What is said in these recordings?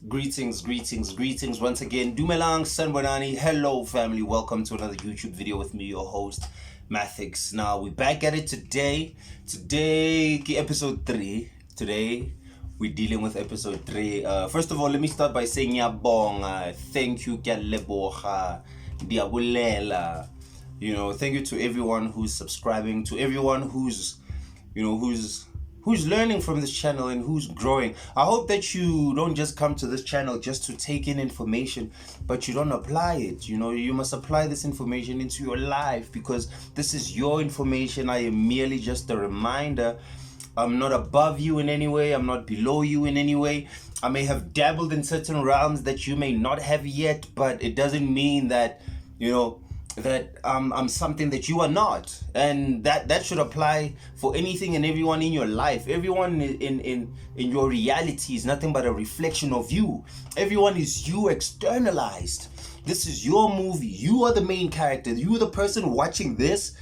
Greetings once again. Dumelang Sanbonani. Hello family, welcome to another YouTube video with me, your host, Mathix. Now we're back at it today. Today, episode 3. Today, we're dealing with episode 3. First of all, let me start by saying Yabong. Thank you, Kyaleboha, Diabulela. Thank you to everyone who's subscribing, to everyone who's learning from this channel and who's growing. I hope that you don't just come to this channel just to take in information, but you don't apply it. You must apply this information into your life, because this is your information. I am merely just a reminder. I'm not above you in any way. I'm not below you in any way. I may have dabbled in certain realms that you may not have yet, but it doesn't mean that, that I'm something that you are not. And that should apply for anything and everyone in your life. Everyone in your reality is nothing but a reflection of you. Everyone is you externalized. This is your movie. You are the main character. You are the person watching this.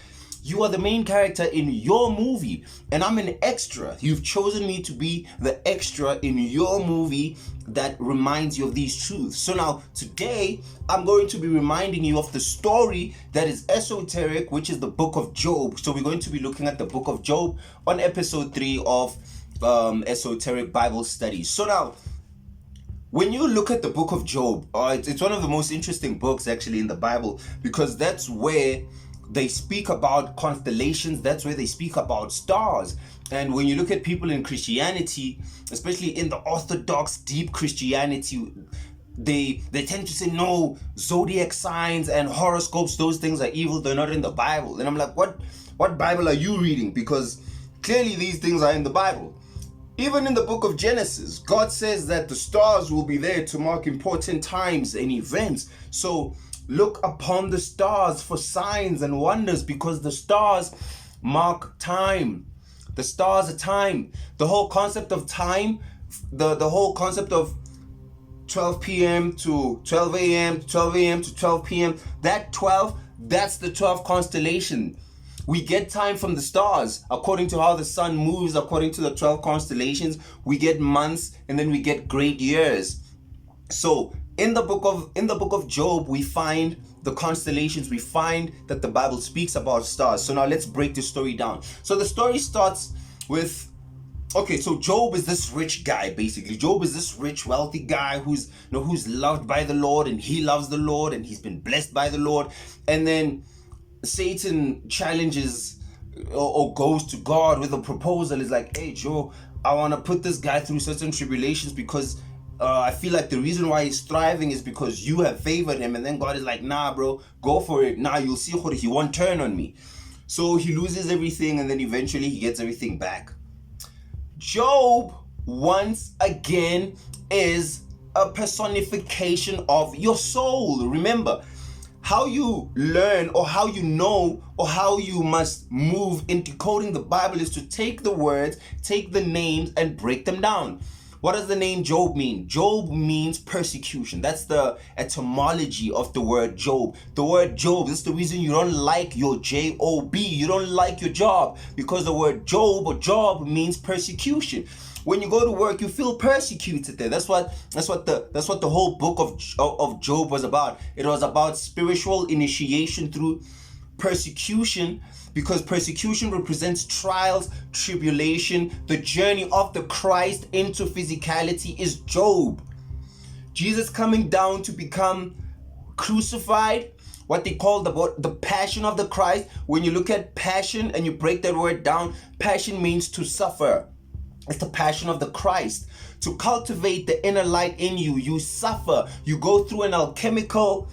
You are the main character in your movie, and I'm an extra. You've chosen me to be the extra in your movie that reminds you of these truths. So now, today, I'm going to be reminding you of the story that is esoteric, which is the book of Job. So we're going to be looking at the book of Job on episode 3 of Esoteric Bible Studies. So now, when you look at the book of Job, it's one of the most interesting books actually in the Bible, because that's where they speak about constellations. That's where they speak about stars. And when you look at people in Christianity, especially in the Orthodox deep Christianity, they tend to say, no, zodiac signs and horoscopes, those things are evil, they're not in the Bible. And I'm like, what Bible are you reading? Because clearly these things are in the Bible. Even in the book of Genesis, God says that the stars will be there to mark important times and events. So look upon the stars for signs and wonders, because the stars mark time. The stars are time. The whole concept of time, the whole concept of 12 p.m. to 12 a.m., 12 a.m. to 12 p.m., that 12, that's the 12 constellation. We get time from the stars. According to how the sun moves, according to the 12 constellations, we get months, and then we get great years. So in the book of Job, we find the constellations. We find that the Bible speaks about stars. So now let's break this story down. So the story starts with, so Job is this rich guy, basically. Job is this rich, wealthy guy who's loved by the Lord, and he loves the Lord, and he's been blessed by the Lord. And then Satan challenges or goes to God with a proposal. It's like, hey, Job, I want to put this guy through certain tribulations, because I feel like the reason why he's thriving is because you have favored him. And then God is like, nah, bro, go for it. Nah, you'll see he won't turn on me. So he loses everything, and then eventually he gets everything back. Job, once again, is a personification of your soul. Remember, how you learn, or how you know, or how you must move in decoding the Bible is to take the words, take the names, and break them down. What does the name Job mean? Job means persecution. That's the etymology of the word Job. The word Job, this is the reason you don't like your J-O-B. You don't like your job, because the word Job or job means persecution. When you go to work, you feel persecuted there. That's what the whole book of Job was about. It was about spiritual initiation through persecution, because persecution represents trials, tribulation. The journey of the Christ into physicality is Job. Jesus coming down to become crucified, what they call the passion of the Christ. When you look at passion and you break that word down, passion means to suffer. It's the passion of the Christ. To cultivate the inner light in you, you suffer. You go through an alchemical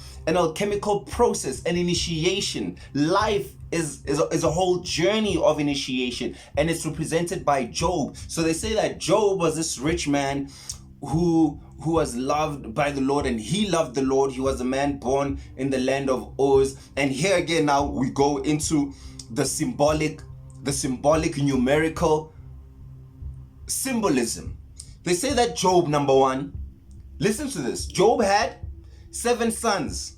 process, an initiation. Life is a whole journey of initiation, and it's represented by Job. So they say that Job was this rich man who was loved by the Lord, and he loved the Lord. He was a man born in the land of Uz. And here again, now we go into the symbolic numerical symbolism. They say that Job, number 1, listen to this. Job had 7 sons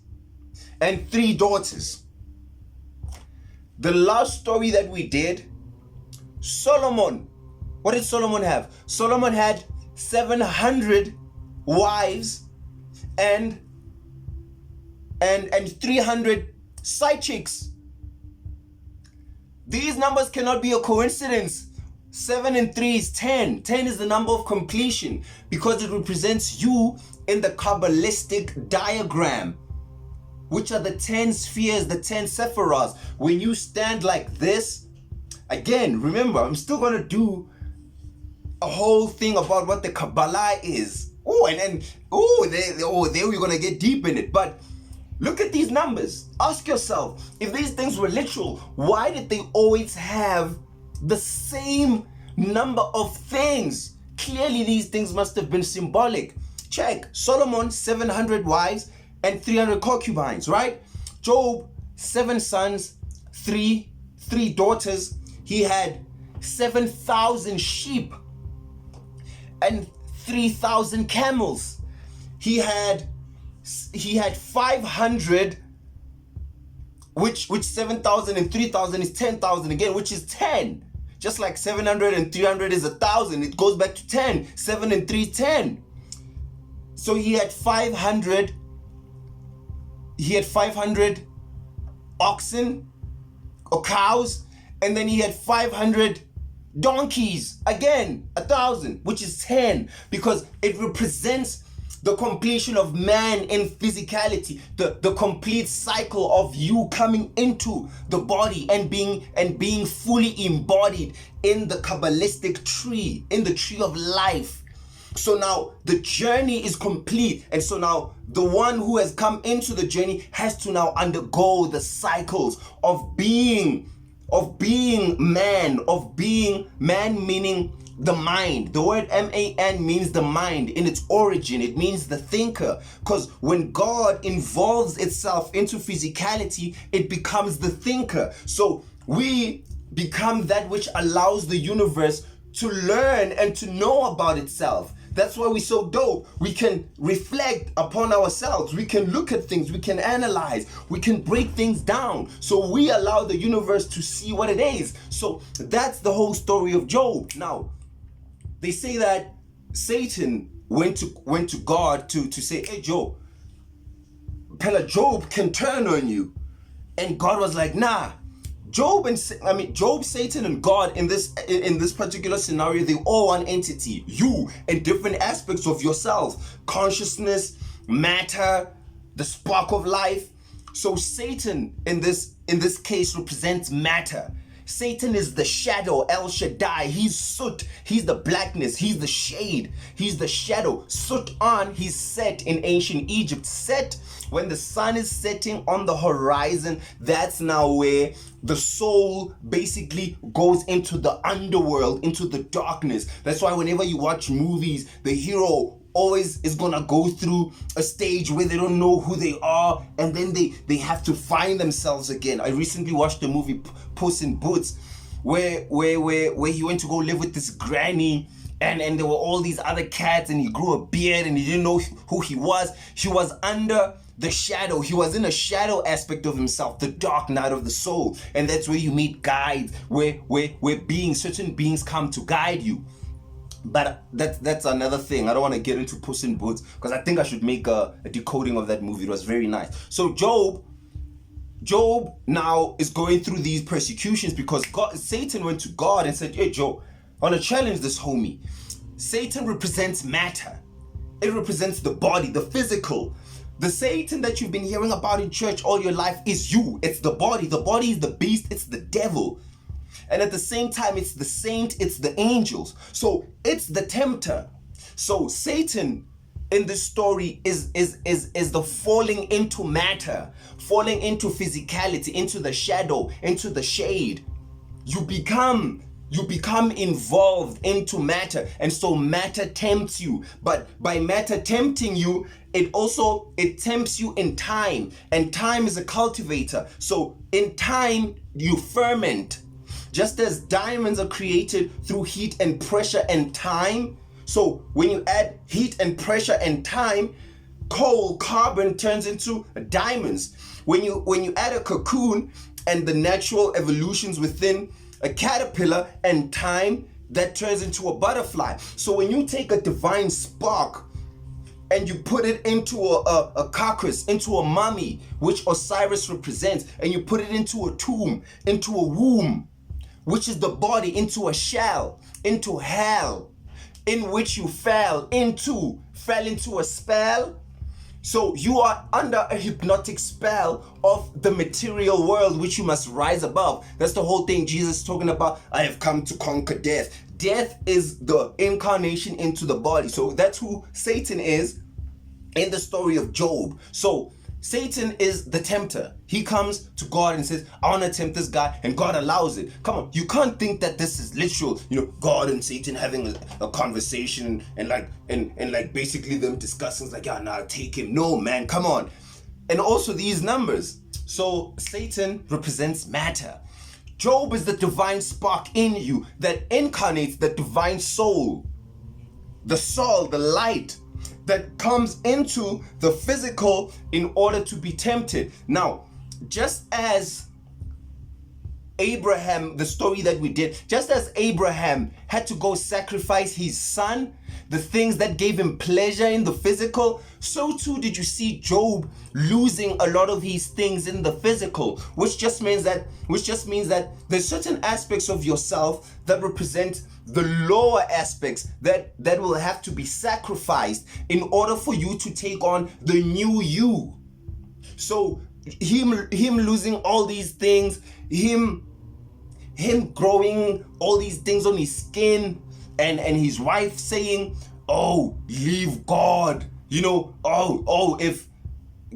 and 3 daughters. The last story that we did, Solomon. What did Solomon have? Solomon had 700 wives and 300 side chicks. These numbers cannot be a coincidence. 7 and 3 is 10. 10 is the number of completion because it represents you in the Kabbalistic diagram, which are the 10 spheres, the 10 sephiroths. When you stand like this, again, remember, I'm still going to do a whole thing about what the Kabbalah is. There we're going to get deep in it. But look at these numbers. Ask yourself, if these things were literal, why did they always have the same number of things? Clearly, these things must have been symbolic. Check. Solomon, 700 wives and 300 concubines, right? Job, 7 sons, 3 daughters. He had 7,000 sheep and 3,000 camels. He had 500, which 7,000 and 3,000 is 10,000 again, which is 10. Just like 700 and 300 is 1,000, it goes back to 10. 7 and 3, 10. So he had 500. He had 500 oxen or cows, and then he had 500 donkeys. Again, 1,000, which is 10, because it represents the completion of man in physicality, the complete cycle of you coming into the body and being fully embodied in the Kabbalistic tree, in the tree of life. So now the journey is complete, and so now the one who has come into the journey has to now undergo the cycles of being man meaning the mind. The word man means the mind in its origin. It means the thinker, because when God involves itself into physicality, it becomes the thinker. So we become that which allows the universe to learn and to know about itself. That's why we're so dope. We can reflect upon ourselves. We can look at things. We can analyze. We can break things down. So we allow the universe to see what it is. So that's the whole story of Job. Now, they say that Satan went to God to say, hey, Job, Job can turn on you. And God was like, nah. Job, Satan, and God in this particular scenario, they all one entity. You and different aspects of yourself, consciousness, matter, the spark of life. So Satan in this case represents matter. Satan is the shadow, El Shaddai. He's soot. He's the blackness. He's the shade. He's the shadow. Soot on, he's set in ancient Egypt. Set, when the sun is setting on the horizon, that's now where the soul basically goes into the underworld, into the darkness. That's why whenever you watch movies, the hero always is gonna go through a stage where they don't know who they are, and then they have to find themselves again. I recently watched the movie Puss in Boots, where he went to go live with this granny, and there were all these other cats, and he grew a beard and he didn't know who he was. He was under the shadow. He was in a shadow aspect of himself, the dark night of the soul. And that's where you meet guides, where certain beings come to guide you. But that's another thing. I don't want to get into Puss in Boots, because I think I should make a decoding of that movie. It was very nice. So Job now is going through these persecutions because Satan went to God and said, hey, Job, I want to challenge this homie. Satan represents matter. It represents the body, the physical. The Satan that you've been hearing about in church all your life is you. It's the body. The body is the beast. It's the devil. And at the same time, it's the saint, it's the angels. So it's the tempter. So Satan in this story is the falling into matter, falling into physicality, into the shadow, into the shade. You become involved into matter, and so matter tempts you. But by matter tempting you, it tempts you in time, and time is a cultivator. So in time you ferment. Just as diamonds are created through heat and pressure and time, so when you add heat and pressure and time, carbon turns into diamonds. When you add a cocoon and the natural evolutions within a caterpillar and time, that turns into a butterfly. So when you take a divine spark and you put it into a carcass, into a mummy, which Osiris represents, and you put it into a tomb, into a womb, which is the body, into a shell, into hell, in which you fell into a spell. So you are under a hypnotic spell of the material world, which you must rise above. That's the whole thing Jesus is talking about. I have come to conquer death. Death is the incarnation into the body. So that's who Satan is in the story of Job. So Satan is the tempter. He comes to God and says, I want to tempt this guy, and God allows it. Come on, you can't think that this is literal, God and Satan having a conversation and like basically them discussing, it's like, yeah, nah, take him. No, man, come on. And also these numbers. So Satan represents matter. Job is the divine spark in you that incarnates the divine soul, the light that comes into the physical in order to be tempted. Now, just as Abraham, the story that we did, just as Abraham had to go sacrifice his son, the things that gave him pleasure in the physical, so too did you see Job losing a lot of his things in the physical, which just means that there's certain aspects of yourself that represent the lower aspects that will have to be sacrificed in order for you to take on the new you. So him losing all these things, him growing all these things on his skin, and his wife saying, oh, leave God, if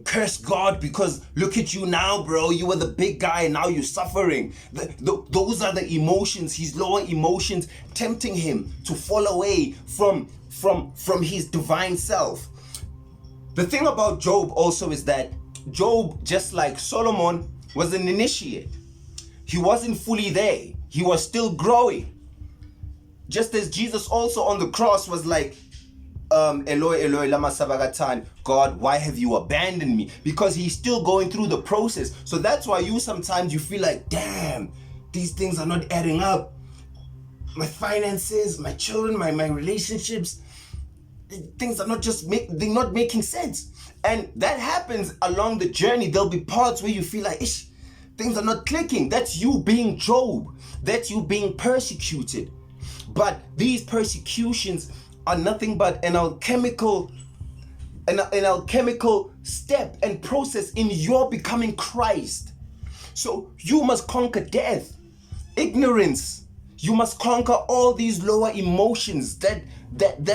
curse God, because look at you now, bro, you were the big guy and now you're suffering. Those are the emotions, his lower emotions, tempting him to fall away from his divine self. The thing about Job also is that Job, just like Solomon, was an initiate. He wasn't fully there. He was still growing. Just as Jesus also on the cross was like, Eloi, Eloi, lama sabachthani, God, why have you abandoned me? Because he's still going through the process. So that's why sometimes you feel like, damn, these things are not adding up. My finances, my children, my relationships, things are they're not making sense. And that happens along the journey. There'll be parts where you feel like, things are not clicking. That's you being Job. That's you being persecuted. But these persecutions are nothing but an alchemical step and process in your becoming Christ. So you must conquer death, ignorance. You must conquer all these lower emotions that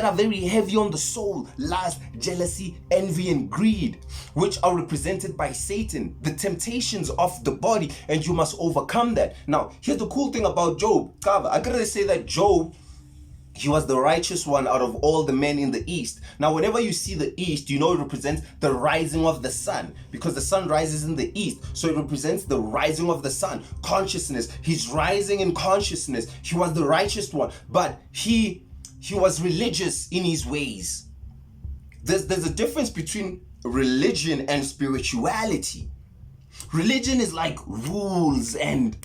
are very heavy on the soul: lust, jealousy, envy, and greed, which are represented by Satan, the temptations of the body, and you must overcome that. Now, here's the cool thing about Job. I gotta say that Job, he was the righteous one out of all the men in the east. Now, whenever you see the east, it represents the rising of the sun, because the sun rises in the east. So it represents the rising of the sun, consciousness. He's rising in consciousness. He was the righteous one, but he was religious in his ways. There's a difference between religion and spirituality. Religion is like rules and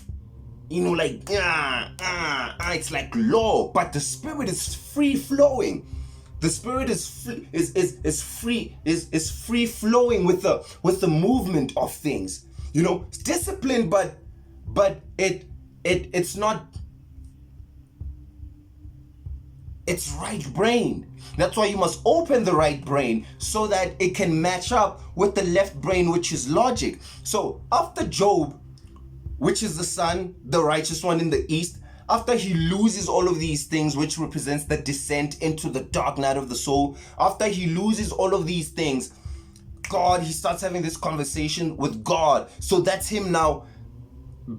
it's like law, but the spirit is free flowing. The spirit is free flowing with the movement of things. It's disciplined, but it's not. It's right brain. That's why you must open the right brain so that it can match up with the left brain, which is logic. So after Job, which is the sun, the righteous one in the east, after he loses all of these things, which represents the descent into the dark night of the soul, after he loses all of these things, he starts having this conversation with God. So that's him now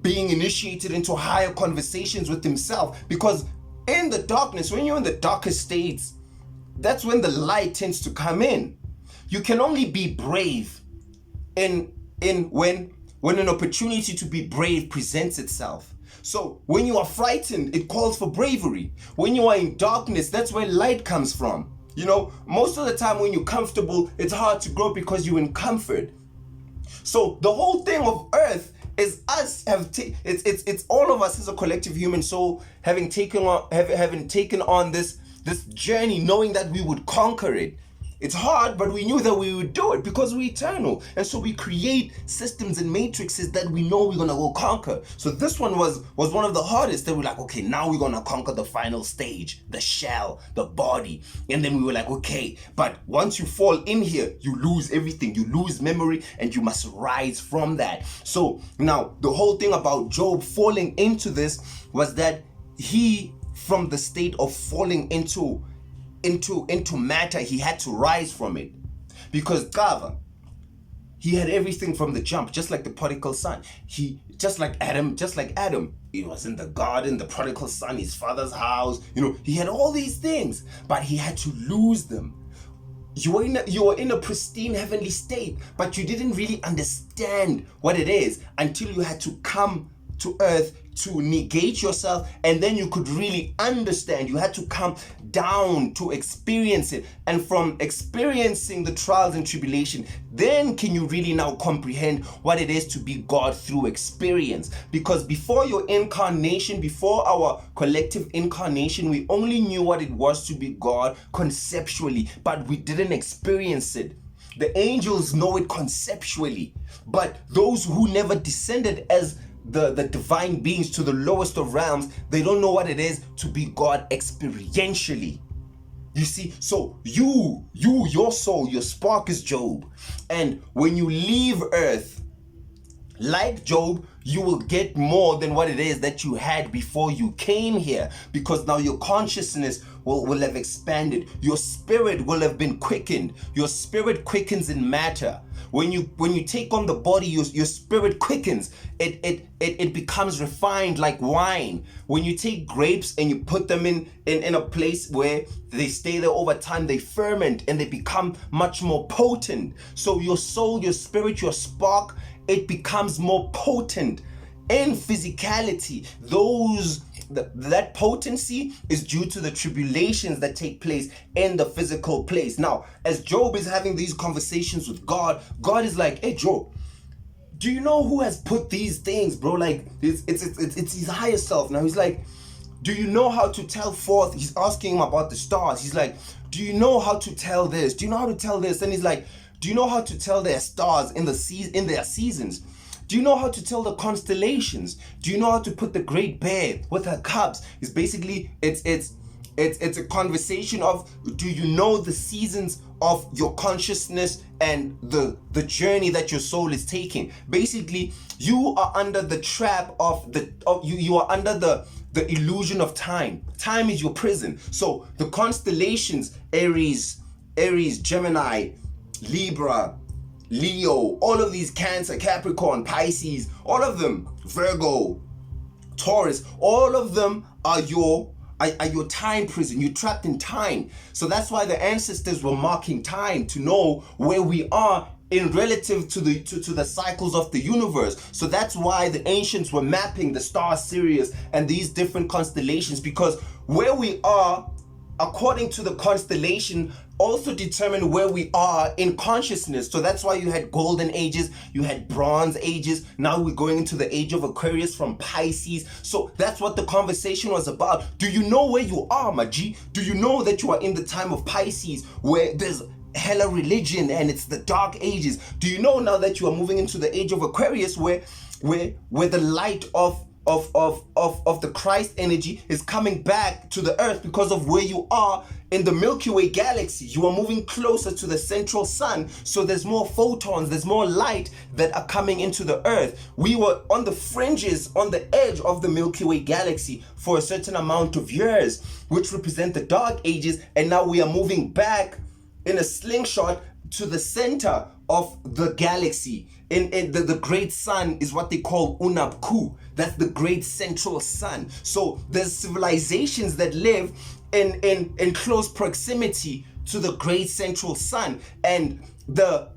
being initiated into higher conversations with himself, because in the darkness, when you're in the darkest states, that's when the light tends to come in. You can only be brave when an opportunity to be brave presents itself. So when you are frightened, it calls for bravery. When you are in darkness, that's where light comes from. Most of the time when you're comfortable, it's hard to grow because you're in comfort. So the whole thing of earth is us it's all of us as a collective human soul having taken on this journey, knowing that we would conquer it. It's hard, but we knew that we would do it because we're eternal. And so we create systems and matrices that we know we're going to go conquer. So this one was one of the hardest. That we're like, okay, now we're going to conquer the final stage, the shell, the body. And then we were like, okay, but once you fall in here, you lose everything. You lose memory and you must rise from that. So now the whole thing about Job falling into this was that he, from the state of falling into matter, he had to rise from it, because Gava, he had everything from the jump, just like the prodigal son. He just like Adam, he was in the garden, the prodigal son, his father's house, he had all these things, but he had to lose them. You were in a pristine heavenly state, but you didn't really understand what it is until you had to come to earth to negate yourself, and then you could really understand. You had to come down to experience it, and from experiencing the trials and tribulation, then can you really now comprehend what it is to be God through experience. Because before your incarnation, before our collective incarnation, we only knew what it was to be God conceptually, but we didn't experience it. The angels know it conceptually, but those who never descended as the divine beings to the lowest of realms, they don't know what it is to be God experientially. You see, so your soul, your spark is Job. And when you leave earth, like Job, you will get more than what it is that you had before you came here, because now your consciousness will have expanded. Your spirit will have been quickened. Your spirit quickens in matter. When you take on the body, your spirit quickens. It becomes refined like wine. When you take grapes and you put them in a place where they stay there over time, they ferment and they become much more potent. So your soul, your spirit, your spark, it becomes more potent in physicality. That potency is due to the tribulations that take place in the physical place. Now, as Job is having these conversations with God, God is like, hey Job, do you know who has put these things, bro? Like it's his higher self. Now he's like, do you know how to tell forth? He's asking him about the stars. He's like, do you know how to tell this? Do you know how to tell this? And he's like, do you know how to tell their stars in their seasons? Do you know how to tell the constellations? Do you know how to put the Great Bear with her cubs? It's basically, it's a conversation of, do you know the seasons of your consciousness and the journey that your soul is taking? Basically, you are under the trap you are under the illusion of time. Time is your prison. So the constellations, Aries, Gemini, Libra, Leo, all of these, Cancer, Capricorn, Pisces, all of them, Virgo, Taurus, all of them are your time prison. You're trapped in time. So that's why the ancestors were marking time to know where we are in relative to the cycles of the universe. So that's why the ancients were mapping the star Sirius and these different constellations, because where we are according to the constellation also determine where we are in consciousness. So that's why you had golden ages, you had bronze ages, now we're going into the age of Aquarius from Pisces. So that's what the conversation was about. Do you know where you are, my G? Do you know that you are in the time of Pisces, where there's hella religion and it's the dark ages? Do you know now that you are moving into the age of Aquarius, where the light of the Christ energy is coming back to the earth because of where you are in the Milky Way galaxy? You are moving closer to the central sun, so there's more photons, there's more light that are coming into the earth. We were on the fringes, on the edge of the Milky Way galaxy for a certain amount of years, which represent the dark ages, and now we are moving back in a slingshot to the center of the galaxy. In the great sun is what they call Unabku. That's the great central sun. So there's civilizations that live in close proximity to the great central sun, and the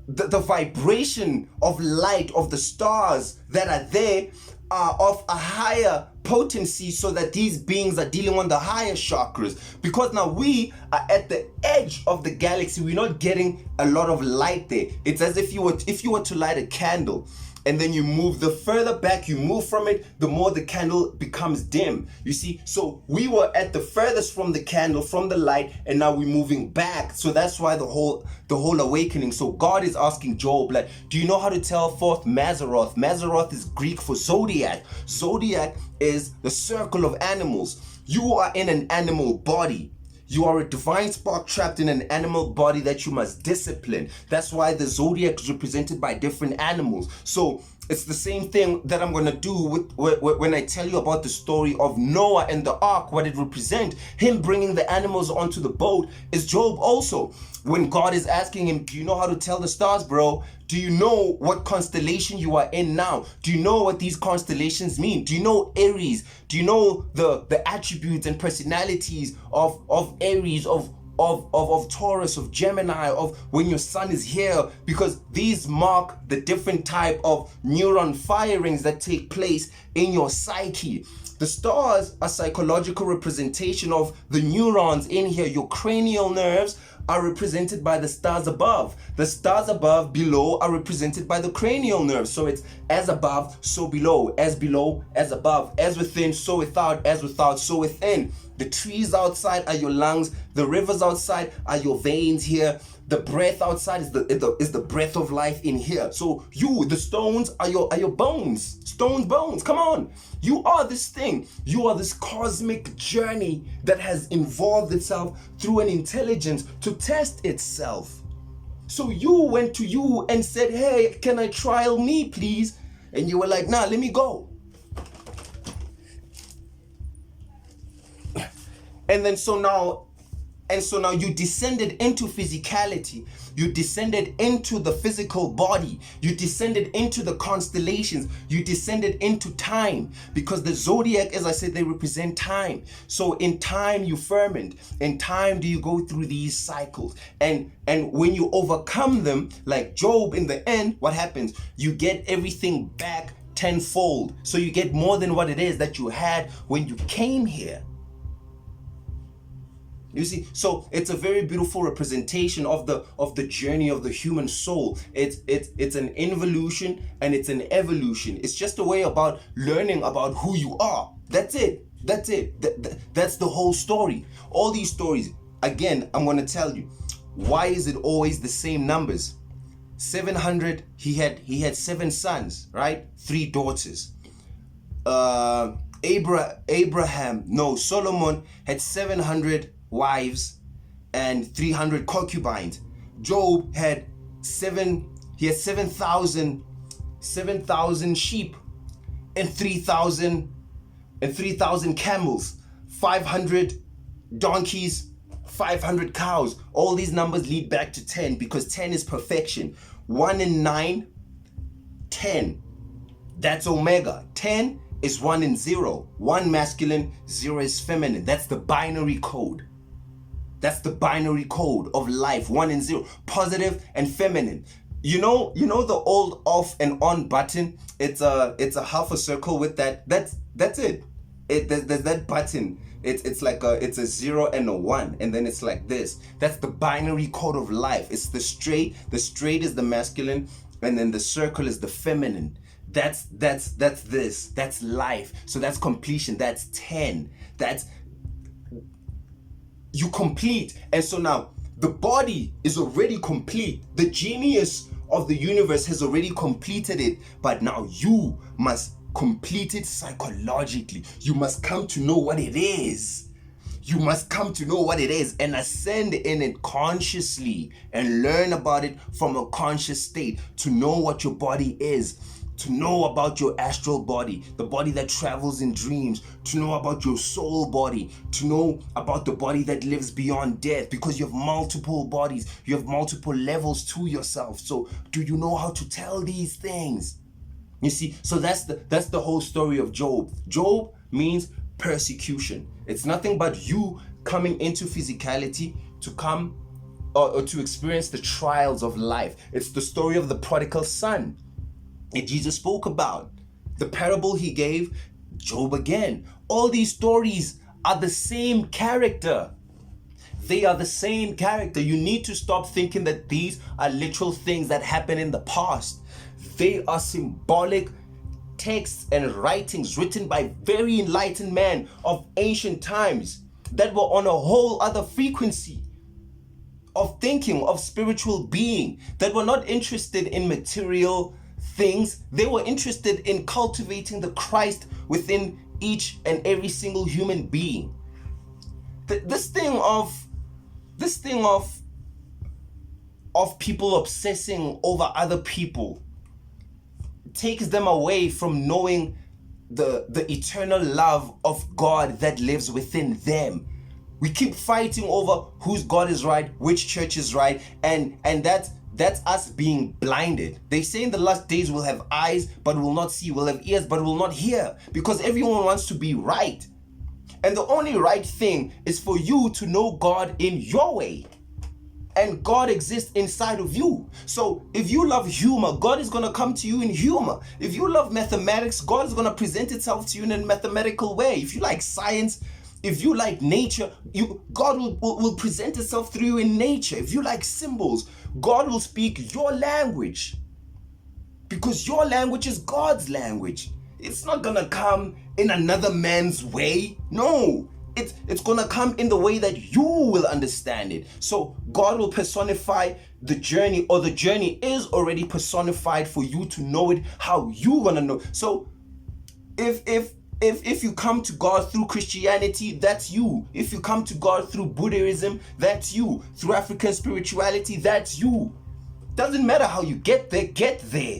vibration of light of the stars that are there are of a higher potency so that these beings are dealing on the higher chakras, because now we are at the edge of the galaxy. We're not getting a lot of light there. It's as if you were to light a candle, and then you move, the further back you move from it, the more the candle becomes dim. You see, so we were at the furthest from the candle, from the light, and now we're moving back. So that's why the whole awakening. So God is asking Job, like, do you know how to tell forth Mazzaroth? Mazzaroth is Greek for zodiac. Zodiac is the circle of animals. You are in an animal body. You are a divine spark trapped in an animal body that you must discipline. That's why the zodiac is represented by different animals. So it's the same thing that I'm going to do with when I tell you about the story of Noah and the ark, what it represents. Him bringing the animals onto the boat is Job also. When God is asking him, do you know how to tell the stars, bro? Do you know what constellation you are in now? Do you know what these constellations mean? Do you know Aries? Do you know the attributes and personalities of Aries, of Taurus, of Gemini, of when your sun is here? Because these mark the different type of neuron firings that take place in your psyche. The stars are psychological representation of the neurons in here. Your cranial nerves are represented by the stars above. The stars above, below, are represented by the cranial nerves. So it's as above, so below, as above, as within, so without, as without, so within. The trees outside are your lungs. The rivers outside are your veins here. The breath outside is the breath of life in here. So you, the stones, are your bones. Stones, bones. Come on. You are this thing. You are this cosmic journey that has involved itself through an intelligence to test itself. So you went to you and said, hey, can I trial me, please? And you were like, nah, let me go. And so now you descended into physicality. You descended into the physical body. You descended into the constellations. You descended into time, because the zodiac, as I said, they represent time. So in time you ferment. In time do you go through these cycles. And when you overcome them, like Job, in the end, what happens? You get everything back tenfold. So you get more than what it is that you had when you came here. You see, so it's a very beautiful representation of the journey of the human soul. It's an involution and it's an evolution. It's just a way about learning about who you are. That's it. That's the whole story. All these stories, again, I'm going to tell you, why is it always the same numbers? 700, he had 7 sons, right? 3 daughters. Solomon had 700 wives and 300 concubines. Job had 7,000 sheep and 3,000 camels, 500 donkeys, 500 cows. All these numbers lead back to 10, because 10 is perfection. 1 and 9, 10. That's omega. 10 is 1 and 0. 1 masculine, 0 is feminine. That's the binary code. That's the binary code of life. 1 and 0, positive and feminine. You know the old off and on button. It's a half a circle with that. That's it. There's that button. It's like it's a 0 and a 1, and then it's like this. That's the binary code of life. It's the straight. The straight is the masculine, and then the circle is the feminine. That's this. That's life. So that's completion. That's 10. That's you complete. And so now the body is already complete. The genius of the universe has already completed it, but now you must complete it psychologically. You must come to know what it is. You must come to know what it is and ascend in it consciously and learn about it from a conscious state, to know what your body is, to know about your astral body, the body that travels in dreams, to know about your soul body, to know about the body that lives beyond death, because you have multiple bodies, you have multiple levels to yourself. So do you know how to tell these things? You see, so that's the whole story of Job. Job means persecution. It's nothing but you coming into physicality to come or to experience the trials of life. It's the story of the prodigal son that Jesus spoke about. The parable he gave Job again. All these stories are the same character. They are the same character. You need to stop thinking that these are literal things that happen in the past. They are symbolic texts and writings written by very enlightened men of ancient times that were on a whole other frequency of thinking, of spiritual being, that were not interested in material things. They were interested in cultivating the Christ within each and every single human being. This thing of people obsessing over other people takes them away from knowing the eternal love of God that lives within them. We keep fighting over whose God is right, which church is right, and that's us being blinded. They say in the last days we'll have eyes but will not see, we'll have ears but will not hear, because everyone wants to be right. And the only right thing is for you to know God in your way. And God exists inside of you. So if you love humor, God is going to come to you in humor. If you love mathematics, God is going to present itself to you in a mathematical way. If you like science, if you like nature, God will present itself through you in nature. If you like symbols, God will speak your language. Because your language is God's language. It's not going to come in another man's way. No. It's gonna come in the way that you will understand it. So God will personify the journey, or the journey is already personified for you to know it how you gonna know. So if you come to God through Christianity, that's you. If you come to God through Buddhism, that's you. Through African spirituality, that's you. Doesn't matter how you get there, get there.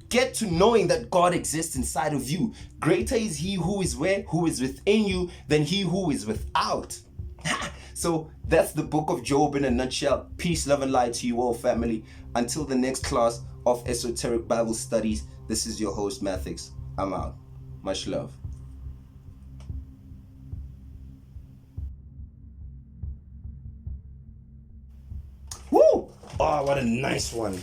Get to knowing that God exists inside of you. Greater is he who is within you than he who is without. So that's the book of Job in a nutshell. Peace, love, and light to you all, family. Until the next class of Esoteric Bible Studies, this is your host, Mathix. I'm out. Much love. Woo! Oh, what a nice one.